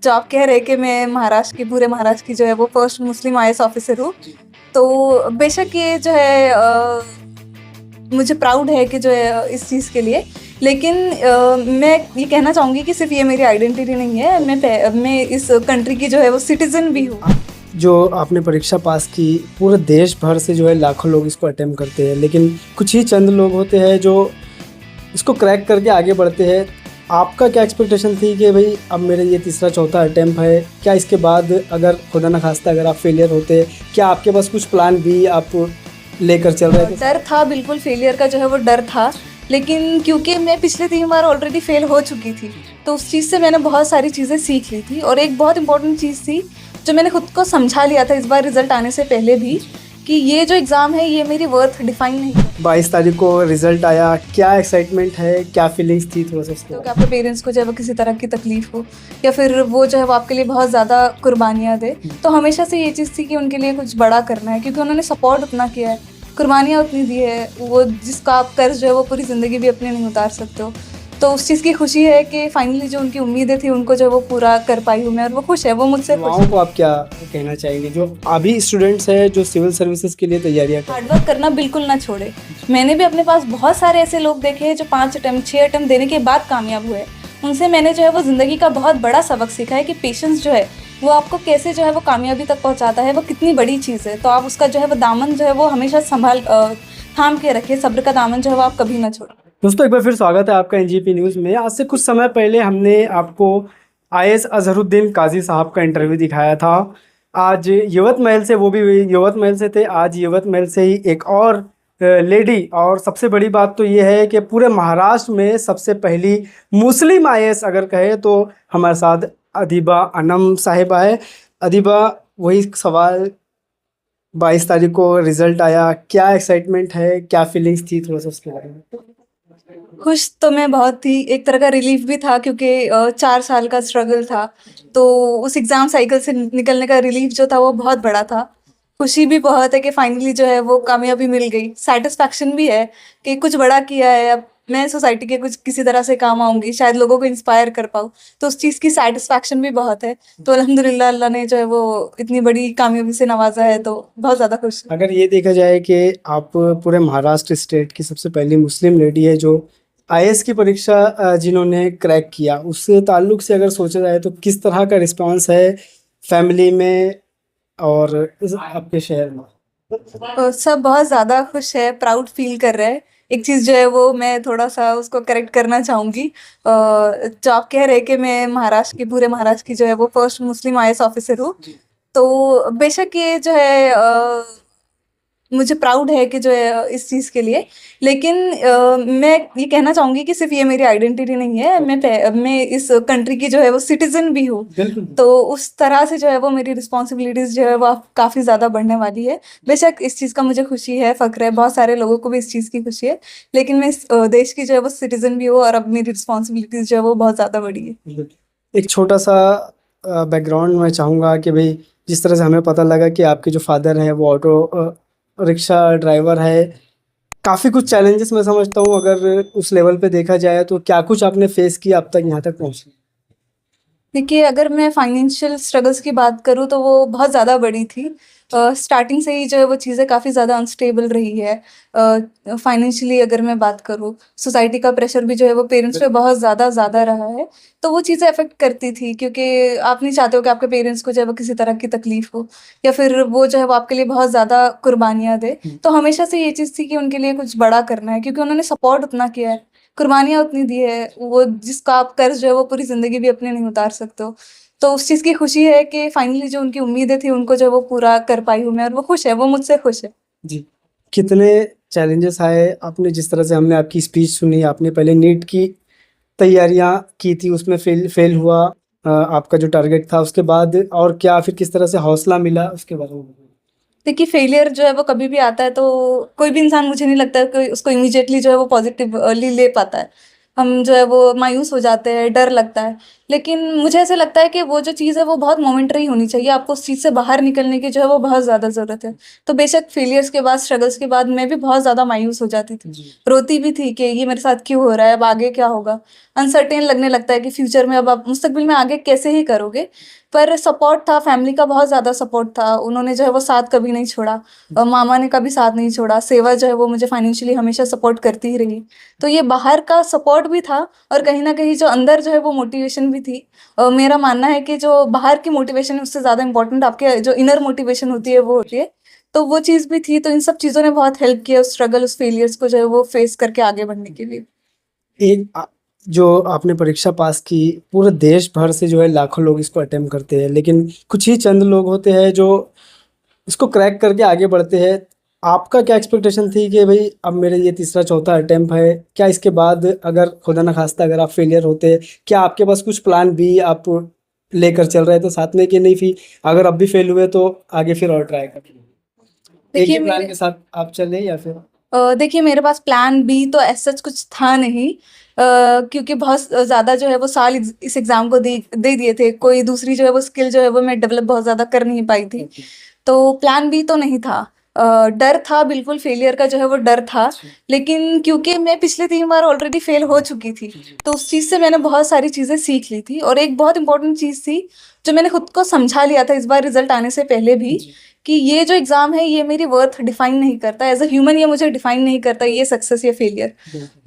Job कह रहे कि मैं महाराष्ट्र की पूरे महाराष्ट्र की जो है वो फर्स्ट मुस्लिम आईएएस ऑफिसर हूँ। तो बेशक ये जो है मुझे प्राउड है कि जो है इस चीज़ के लिए। लेकिन मैं ये कहना चाहूँगी कि सिर्फ ये मेरी आइडेंटिटी नहीं है, मैं इस कंट्री की जो है वो सिटीज़न भी हूँ। जो आपने परीक्षा पास की, पूरे देश भर से जो है लाखों लोग इसको अटेम्प्ट करते हैं, लेकिन कुछ ही चंद लोग होते हैं जो इसको क्रैक करके आगे बढ़ते हैं। आपका क्या एक्सपेक्टेशन थी कि भाई अब मेरे ये तीसरा चौथा अटेम्प्ट है, क्या इसके बाद अगर खुदा न खास्ता अगर आप फेलियर होते, क्या आपके पास कुछ प्लान भी आप लेकर चल रहे थे? डर था, बिल्कुल फेलियर का जो है वो डर था। लेकिन क्योंकि मैं पिछले 3 बार ऑलरेडी फेल हो चुकी थी, तो उस चीज़ से मैंने बहुत सारी चीज़ें सीख ली थी। और एक बहुत इंपॉर्टेंट चीज़ थी जो मैंने खुद को समझा लिया था इस बार रिजल्ट आने से पहले भी, कि ये जो एग्ज़ाम है ये मेरी वर्थ डिफाइन नहीं है। 22 तारीख को रिजल्ट आया, क्या एक्साइटमेंट है, क्या फीलिंग्स थी थोड़ा सा उसके तो बारे कि आपके पेरेंट्स को जो है वो किसी तरह की तकलीफ हो, या फिर वो जो है वो आपके लिए बहुत ज़्यादा कुर्बानियाँ दे, तो हमेशा से ये चीज़ थी कि उनके लिए कुछ बड़ा करना है, क्योंकि उन्होंने सपोर्ट उतना किया है, कुर्बानियाँ उतनी दी है, वो जिसका आप कर्ज जो है वो पूरी ज़िंदगी भी अपने नहीं उतार सकते हो। तो उस चीज़ की खुशी है कि फाइनली जो उनकी उम्मीदें थी उनको जो है वो पूरा कर पाई हूँ मैं, और वो खुश है, वो मुझसे खुश है। युवाओं को आप क्या कहना चाहेंगे जो अभी स्टूडेंट्स हैं जो सिविल सर्विसेज के लिए तैयारियां कर हार्ड वर्क करना बिल्कुल ना छोड़े। मैंने भी अपने पास बहुत सारे ऐसे लोग देखे हैं जो 5 अटेम्प्ट 6 अटेम्प्ट देने के बाद कामयाब हुए। उनसे मैंने जो है वो ज़िंदगी का बहुत बड़ा सबक सीखा है कि पेशेंस जो है वो आपको कैसे जो है वो कामयाबी तक पहुंचाता है, वो कितनी बड़ी चीज़ है। तो आप उसका जो है वो दामन जो है वो हमेशा थाम के रखिए, सब्र का दामन जो है वो आप कभी ना छोड़ें। दोस्तों, एक बार फिर स्वागत है आपका एनजीपी न्यूज़ में। आज से कुछ समय पहले हमने आपको आईएएस अजहरुद्दीन काजी साहब का इंटरव्यू दिखाया था। आज यवत महल से, वो भी यवत महल से थे, आज यवत महल से ही एक और लेडी, और सबसे बड़ी बात तो ये है कि पूरे महाराष्ट्र में सबसे पहली मुस्लिम आईएएस अगर कहे तो हमारे साथ अदीबा अनम साहिबा है। अदीबा, वही सवाल, 22 तारीख को रिजल्ट आया, क्या एक्साइटमेंट है, क्या फीलिंग्स थी, थोड़ा सा उसके बारे में? खुश तो मैं बहुत थी, एक तरह का रिलीफ भी था, क्योंकि 4 साल का स्ट्रगल था। तो उस एग्ज़ाम साइकिल से निकलने का रिलीफ जो था वो बहुत बड़ा था। खुशी भी बहुत है कि फाइनली जो है वो कामयाबी मिल गई। सेटिस्फैक्शन भी है कि कुछ बड़ा किया है, अब मैं सोसाइटी के कुछ किसी तरह से काम आऊँगी, शायद लोगों को इंस्पायर कर पाऊँ, तो उस चीज़ की सेटिस्फैक्शन भी बहुत है। तो अल्हम्दुलिल्लाह अल्लाह ने जो है वो इतनी बड़ी कामयाबी से नवाजा है, तो बहुत ज़्यादा खुश हूँ। अगर ये देखा जाए कि आप पूरे महाराष्ट्र स्टेट की सबसे पहली मुस्लिम लेडी है जो आईएएस की परीक्षा जिन्होंने क्रैक किया, उससे ताल्लुक से अगर सोचा जाए तो किस तरह का रिस्पांस है फैमिली में और आपके शहर में? सब बहुत ज़्यादा खुश है, प्राउड फील कर रहे हैं। एक चीज़ जो है वो मैं थोड़ा सा उसको करेक्ट करना चाहूँगी। जो आप कह रहे हैं कि मैं महाराष्ट्र की पूरे महाराष्ट्र की जो है वो फर्स्ट मुस्लिम आईएएस ऑफिसर हूँ। तो बेशक ये जो है मुझे प्राउड है कि जो है इस चीज़ के लिए। लेकिन मैं ये कहना चाहूँगी कि सिर्फ ये मेरी आइडेंटिटी नहीं है, मैं इस कंट्री की जो है वो सिटीज़न भी हूँ। बिल्कुल। तो उस तरह से जो है वो मेरी रिस्पॉन्सिबिलिटीज़ जो है वो काफ़ी ज़्यादा बढ़ने वाली है। बेशक इस चीज़ का मुझे खुशी है, फ़ख्र है, बहुत सारे लोगों को भी इस चीज़ की खुशी है। लेकिन मैं इस देश की जो है वो सिटीज़न भी हूँ, और अब मेरी रिस्पॉन्सिबिलिटीज़ जो है वो बहुत ज़्यादा बड़ी है। एक छोटा सा बैकग्राउंड मैं चाहूँगा कि भाई जिस तरह से हमें पता लगा कि आपके जो फादर हैं वो ऑटो रिक्शा ड्राइवर है, काफ़ी कुछ चैलेंजेस मैं समझता हूँ अगर उस लेवल पे देखा जाए तो क्या कुछ आपने फेस किया अब तक यहाँ तक पहुँचे? देखिए, अगर मैं फाइनेंशियल स्ट्रगल्स की बात करूँ तो वो बहुत ज़्यादा बड़ी थी। स्टार्टिंग से ही जो है वो चीज़ें काफ़ी ज़्यादा अनस्टेबल रही है। फाइनेंशियली अगर मैं बात करूँ, सोसाइटी का प्रेशर भी जो है वो पेरेंट्स पे बहुत ज़्यादा रहा है। तो वो चीज़ें अफ़ेक्ट करती थी, क्योंकि आप नहीं चाहते हो कि आपके पेरेंट्स को जो है वो किसी तरह की तकलीफ़ हो, या फिर वो जो है वो आपके लिए बहुत ज़्यादा कुर्बानियाँ दे। तो हमेशा से ये चीज़ थी कि उनके लिए कुछ बड़ा करना है, क्योंकि उन्होंने सपोर्ट उतना किया है, कुर्बानियाँ उतनी दी है, वो जिसका आप कर्ज जो है वो पूरी ज़िंदगी भी अपने नहीं उतार सकते हो। तो उस चीज़ की खुशी है कि फाइनली जो उनकी उम्मीदें थी उनको जो है वो पूरा कर पाई हूँ मैं, और वो खुश है, वो मुझसे खुश है। जी। कितने चैलेंजेस आए? आपने जिस तरह से हमने आपकी स्पीच सुनी, आपने पहले नीट की तैयारियां की थी, उसमें फेल हुआ आपका जो टारगेट था, उसके बाद और क्या, फिर किस तरह से हौसला मिला, उसके बारे में बताइए। देखिए, फेलियर जो है वो कभी भी आता है, तो कोई भी इंसान, मुझे नहीं लगता कि उसको इमीडिएटली जो है वो पॉजिटिवली ले पाता है। हम जो है वो मायूस हो जाते हैं, डर लगता है। लेकिन मुझे ऐसा लगता है कि वो जो चीज़ है वो बहुत मोमेंटरी होनी चाहिए, आपको उस चीज़ से बाहर निकलने की जो है वो बहुत ज़्यादा ज़रूरत है। तो बेशक फेलियर्स के बाद, स्ट्रगल्स के बाद मैं भी बहुत ज़्यादा मायूस हो जाती थी, जी रोती भी थी कि ये मेरे साथ क्यों हो रहा है, अब आगे क्या होगा। अनसर्टेन लगने लगता है कि फ्यूचर में अब आप मुस्तकबिल में आगे कैसे ही करोगे। पर सपोर्ट था, फैमिली का बहुत ज़्यादा सपोर्ट था, उन्होंने जो है वो साथ कभी नहीं छोड़ा, मामा ने कभी साथ नहीं छोड़ा, सेवा जो है वो मुझे फाइनेंशियली हमेशा सपोर्ट करती ही रही। तो ये बाहर का सपोर्ट भी था और कहीं न कहीं जो अंदर जो है वो मोटिवेशन भी थी। मेरा मानना है कि जो बाहर की मोटिवेशन है उससे ज़्यादा इम्पोर्टेंट आपके जो इनर मोटिवेशन होती है वो होती है। तो वो चीज़ भी थी, तो इन सब चीज़ों ने बहुत हेल्प किया उस स्ट्रगल, उस फेलियर्स को जो है वो फेस करके आगे बढ़ने के लिए। एक जो आपने परीक्षा पास की, पूरे देश भर से जो है लाखों लोग इसको अटेम्प्ट करते हैं, लेकिन कुछ ही चंद लोग होते हैं जो इसको क्रैक करके आगे बढ़ते हैं। आपका क्या एक्सपेक्टेशन थी कि भाई अब मेरे ये तीसरा चौथा अटेम्प्ट है, क्या इसके बाद अगर खुदा न खास्ता अगर आप फेलियर होते, क्या आपके पास कुछ प्लान बी आप लेकर चल रहे थे साथ में, कि नहीं फिर अगर अब भी फेल हुए तो आगे फिर और ट्राई करें, एक देखिए ही प्लान मेरे के साथ आप चले या फिर? देखिए मेरे पास प्लान बी तो ऐसा सच कुछ था नहीं, क्योंकि बहुत ज़्यादा जो है वो साल इस एग्ज़ाम को दे दिए थे, कोई दूसरी जो है वो स्किल जो है वो मैं डेवलप बहुत ज़्यादा कर नहीं पाई थी। तो प्लान बी तो नहीं था। डर था, बिल्कुल फेलियर का जो है वो डर था, लेकिन क्योंकि मैं पिछले 3 बार ऑलरेडी फेल हो चुकी थी, तो उस चीज़ से मैंने बहुत सारी चीज़ें सीख ली थी। और एक बहुत इंपॉर्टेंट चीज़ थी, जो मैंने खुद को समझा लिया था इस बार रिजल्ट आने से पहले भी, कि ये जो एग्ज़ाम है ये मेरी वर्थ डिफाइन नहीं करता, एज अ ह्यूमन ये मुझे डिफाइन नहीं करता, ये सक्सेस या फेलियर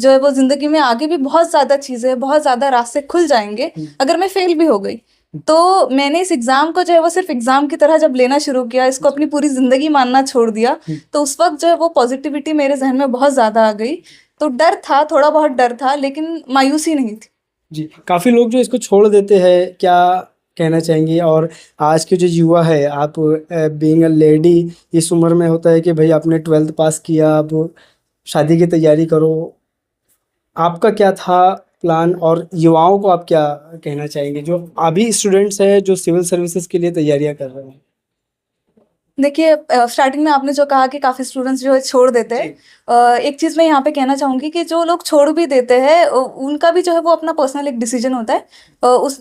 जो है वो ज़िंदगी में आगे भी बहुत ज़्यादा चीज़ें, बहुत ज़्यादा रास्ते खुल जाएंगे अगर मैं फेल भी हो गई। तो मैंने इस एग्ज़ाम को जो है वो सिर्फ एग्ज़ाम की तरह जब लेना शुरू किया, इसको अपनी पूरी ज़िंदगी मानना छोड़ दिया, तो उस वक्त जो है वो पॉजिटिविटी मेरे जहन में बहुत ज़्यादा आ गई। तो डर था, थोड़ा बहुत डर था, लेकिन मायूसी नहीं थी। जी, काफ़ी लोग जो इसको छोड़ देते हैं, क्या कहना चाहेंगी? और आज के जो युवा है, आप बीइंग अ लेडी, इस उम्र में होता है कि भाई आपने 12th पास किया, अब शादी की तैयारी करो, आपका क्या था प्लान? और युवाओं को आप क्या कहना चाहेंगे जो अभी स्टूडेंट्स हैं जो सिविल सर्विसेज के लिए तैयारियां कर रहे हैं? देखिए, स्टार्टिंग में आपने जो कहा कि काफ़ी स्टूडेंट्स जो है छोड़ देते हैं, एक चीज़ मैं यहाँ पे कहना चाहूँगी कि जो लोग छोड़ भी देते हैं, उनका भी जो है वो अपना पर्सनल एक डिसीजन होता है।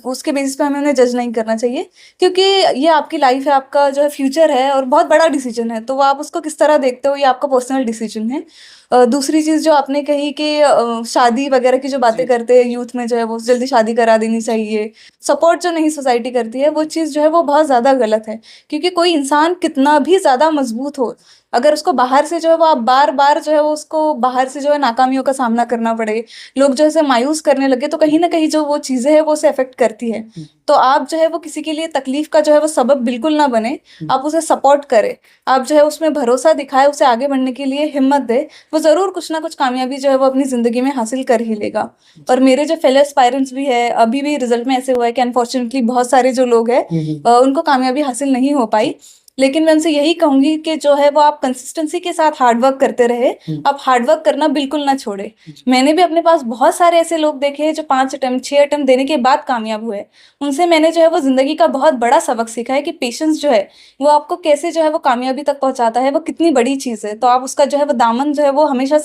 उसके बेसिस पे हमें उन्हें जज नहीं करना चाहिए, क्योंकि ये आपकी लाइफ है, आपका जो है फ्यूचर है और बहुत बड़ा डिसीजन है, तो वो आप उसको किस तरह देखते हो ये आपका पर्सनल डिसीजन है। दूसरी चीज़ जो आपने कही कि शादी वगैरह की जो बातें करते हैं यूथ में, जो है वो जल्दी शादी करा देनी चाहिए, सपोर्ट जो नहीं सोसाइटी करती है, वो चीज़ जो है वो बहुत ज़्यादा गलत है। क्योंकि कोई इंसान कितना भी ज़्यादा मजबूत हो, अगर उसको बाहर से जो है वो आप बार बार जो है वो उसको बाहर से जो है नाकामियों का सामना करना पड़े, लोग जो है उसे मायूस करने लगे, तो कहीं ना कहीं जो वो चीज़ें हैं वो उसे अफेक्ट करती है। तो आप जो है वो किसी के लिए तकलीफ का जो है वो सबब बिल्कुल ना बने, आप उसे सपोर्ट करें, आप जो है उसमें भरोसा दिखाए, उसे आगे बढ़ने के लिए हिम्मत दे, वो ज़रूर कुछ ना कुछ कामयाबी जो है वो अपनी ज़िंदगी में हासिल कर ही लेगा। और मेरे जो फेलो एस्पायरेंट्स भी है, अभी भी रिजल्ट में ऐसे हुआ है कि अनफॉर्चुनेटली बहुत सारे जो लोग हैं, उनको कामयाबी हासिल नहीं हो पाई। लेकिन मैं उनसे यही कहूंगी कि जो है वो आप कंसिस्टेंसी के साथ हार्ड वर्क करते रहे, आप हार्ड वर्क करना बिल्कुल ना छोड़े। मैंने भी अपने पास बहुत सारे ऐसे लोग देखे हैं जो 5 अटेम्प्ट 6 अटेम्प्ट देने के बाद कामयाब हुए। उनसे मैंने जो है वो जिंदगी का बहुत बड़ा सबक सीखा है कि पेशेंस जो है वो आपको कैसे जो है वो कामयाबी तक पहुंचाता है, वो कितनी बड़ी चीज़ है। तो आप उसका जो है वो दामन जो है वो हमेशा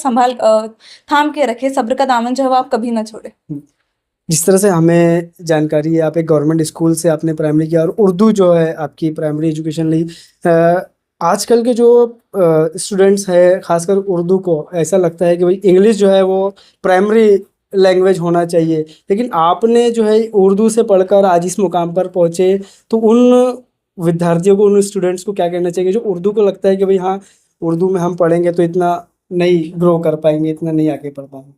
थाम के रखे, सब्र का दामन जो है वो आप कभी ना छोड़े। जिस तरह से हमें जानकारी है, आप एक गवर्नमेंट स्कूल से आपने प्राइमरी किया और उर्दू जो है आपकी प्राइमरी एजुकेशन ली। आजकल के जो स्टूडेंट्स हैं, खासकर उर्दू को ऐसा लगता है कि भाई इंग्लिश जो है वो प्राइमरी लैंग्वेज होना चाहिए, लेकिन आपने जो है उर्दू से पढ़कर आज इस मुकाम पर पहुँचे, तो उन विद्यार्थियों को, उन स्टूडेंट्स को क्या कहना चाहिए जो उर्दू को लगता है कि भाई हाँ, उर्दू में हम पढ़ेंगे तो इतना नहीं ग्रो कर पाएंगे, इतना नहीं आगे बढ़ पाएंगे?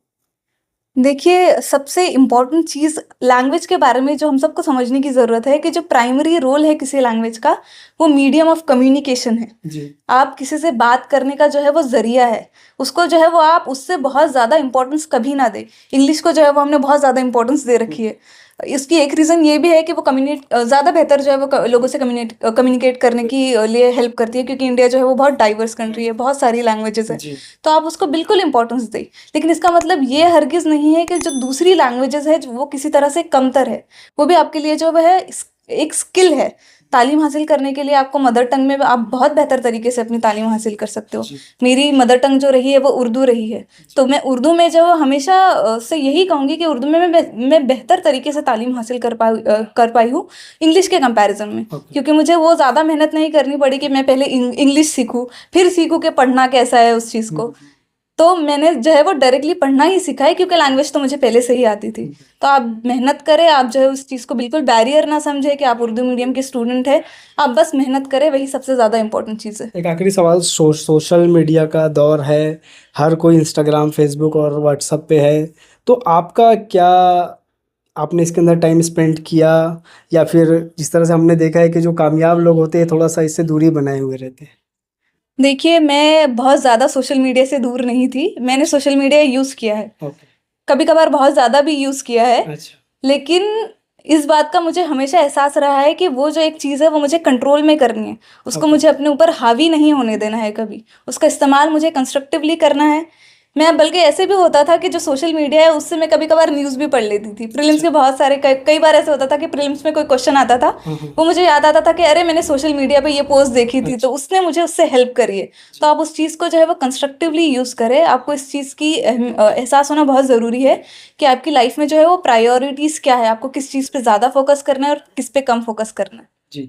देखिए, सबसे इम्पोर्टेंट चीज़ लैंग्वेज के बारे में जो हम सबको समझने की ज़रूरत है कि जो प्राइमरी रोल है किसी लैंग्वेज का, वो मीडियम ऑफ कम्युनिकेशन है। जी आप किसी से बात करने का जो है वो ज़रिया है। उसको जो है वो आप उससे बहुत ज़्यादा इम्पोर्टेंस कभी ना दें। इंग्लिश को जो है वो हमने बहुत ज़्यादा इम्पोर्टेंस दे रखी है। इसकी एक रीज़न ये भी है कि वो ज़्यादा बेहतर जो है वो लोगों से कम्युनिकेट करने की लिए हेल्प करती है, क्योंकि इंडिया जो है वो बहुत डाइवर्स कंट्री है, बहुत सारी लैंग्वेजेस है। जी तो आप उसको बिल्कुल इंपॉर्टेंस दें। लेकिन इसका मतलब ये हरगिज़ नहीं है कि जो दूसरी लैंग्वेजेस है वो किसी तरह से कमतर है। वो भी आपके लिए जो है एक स्किल है। तालीम हासिल करने के लिए आपको मदर टंग में आप बहुत बेहतर तरीके से अपनी तालीम हासिल कर सकते हो। मेरी मदर टंग जो रही है वो उर्दू रही है, तो मैं उर्दू में जो हमेशा से यही कहूँगी कि उर्दू में मैं बेहतर तरीके से तालीम हासिल कर पाई हूँ इंग्लिश के कंपैरिजन में, क्योंकि मुझे वो ज़्यादा मेहनत नहीं करनी पड़ी कि मैं पहले इंग्लिश सीखूँ फिर सीखूँ कि पढ़ना कैसा है उस चीज़ को। तो मैंने जो है वो डायरेक्टली पढ़ना ही सीखा है, क्योंकि लैंग्वेज तो मुझे पहले से ही आती थी। तो आप मेहनत करें, आप जो है उस चीज़ को बिल्कुल बैरियर ना समझे कि आप उर्दू मीडियम के स्टूडेंट हैं, आप बस मेहनत करें, वही सबसे ज़्यादा इंपॉर्टेंट चीज़ है। एक आखिरी सवाल, सोशल मीडिया का दौर है, हर कोई इंस्टाग्राम, फेसबुक और व्हाट्सएप पे है, तो आपका क्या, आपने इसके अंदर टाइम स्पेंड किया, या फिर जिस तरह से हमने देखा है कि जो कामयाब लोग होते हैं थोड़ा सा इससे दूरी बनाए हुए रहते हैं? देखिए, मैं बहुत ज़्यादा सोशल मीडिया से दूर नहीं थी, मैंने सोशल मीडिया यूज़ किया है, ओके, कभी-कभार बहुत ज़्यादा भी यूज़ किया है। अच्छा, लेकिन इस बात का मुझे हमेशा एहसास रहा है कि वो जो एक चीज़ है वो मुझे कंट्रोल में करनी है, उसको मुझे अपने ऊपर हावी नहीं होने देना है कभी, उसका इस्तेमाल मुझे कंस्ट्रक्टिवली करना है। मैं बल्कि ऐसे भी होता था कि जो सोशल मीडिया है उससे मैं कभी-कभार न्यूज़ भी पढ़ लेती थी। प्रीलिम्स के बहुत सारे कई बार ऐसे होता था कि प्रीलिम्स में कोई क्वेश्चन आता था, वो मुझे याद आता था कि अरे मैंने सोशल मीडिया पे ये पोस्ट देखी थी, तो उसने मुझे उससे हेल्प करी है। तो आप उस चीज़ को जो है वो कंस्ट्रक्टिवली यूज़ करें। आपको इस चीज़ की एहसास होना बहुत ज़रूरी है कि आपकी लाइफ में जो है वो प्रायोरिटीज़ क्या है, आपको किस चीज़ पे ज़्यादा फोकस करना है और किस पे कम फोकस करना है। जी।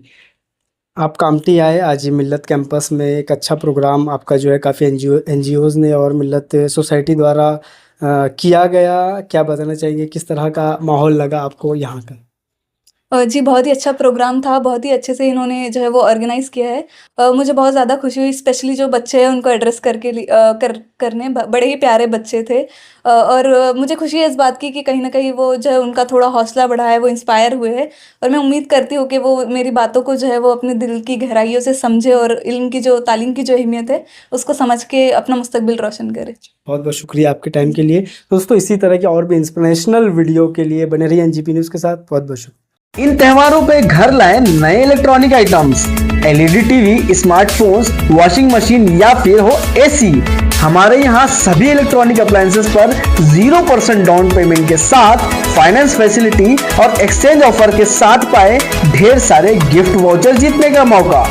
आप कामठी आए आज मिल्लत कैंपस में, एक अच्छा प्रोग्राम आपका जो है काफ़ी एनजीओज़ ने और मिल्लत सोसाइटी द्वारा किया गया, क्या बताना चाहेंगे, किस तरह का माहौल लगा आपको यहाँ का? जी, बहुत ही अच्छा प्रोग्राम था, बहुत ही अच्छे से इन्होंने जो है वो ऑर्गेनाइज़ किया है। मुझे बहुत ज़्यादा खुशी हुई, स्पेशली जो बच्चे हैं उनको एड्रेस करने बड़े ही प्यारे बच्चे थे। और मुझे खुशी है इस बात की कि कहीं न कहीं वो जो है उनका थोड़ा हौसला बढ़ा है, वो इंस्पायर हुए हैं, और मैं उम्मीद करती हूँ कि वो मेरी बातों को जो है वो अपने दिल की गहराइयों से समझे और इल्म की जो तालीम की जो अहमियत है उसको समझ के अपना मुस्तकबिल रोशन करे। बहुत बहुत शुक्रिया आपके टाइम के लिए। दोस्तों, इसी तरह की और भी इंस्पिरेशनल वीडियो के लिए बने रहिए एनजीपी न्यूज़ के साथ। बहुत बहुत शुक्रिया। इन त्योहारों पे घर लाएं नए electronic items, LED TV, smartphones, washing machine या फिर हो एसी। हमारे यहाँ सभी इलेक्ट्रॉनिक अप्लायंसेस पर 0% डाउन पेमेंट के साथ फाइनेंस फैसिलिटी और एक्सचेंज ऑफर के साथ पाए ढेर सारे गिफ्ट वाउचर जीतने का मौका।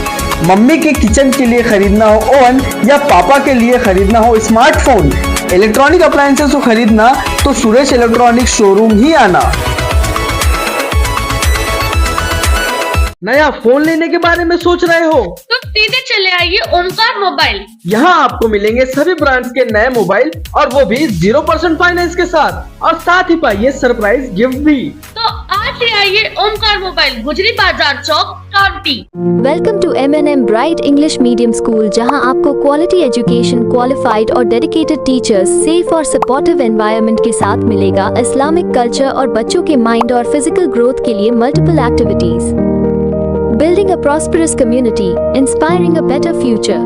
मम्मी के किचन के लिए खरीदना हो ओवन या पापा के लिए खरीदना हो स्मार्टफोन, इलेक्ट्रॉनिक अप्लायंसेस को खरीदना तो सुरेश इलेक्ट्रॉनिक शोरूम ही आना। नया फोन लेने के बारे में सोच रहे हो तो सीधे चले आइए ओमकार मोबाइल। यहाँ आपको मिलेंगे सभी ब्रांड्स के नए मोबाइल और वो भी 0% फाइनेंस के साथ, और साथ ही पाइए सरप्राइज गिफ्ट भी। तो आज ही आइए Omkar mobile, Gujri Bazar Chowk, Kanti. Welcome to M&M bright English medium school, जहां आपको क्वालिटी एजुकेशन, क्वालिफाइड और डेडिकेटेड टीचर्स, सेफ और सपोर्टिव एनवायरनमेंट के साथ मिलेगा इस्लामिक कल्चर और बच्चों के माइंड और फिजिकल ग्रोथ के लिए multiple activities. Building a prosperous community, inspiring a better future.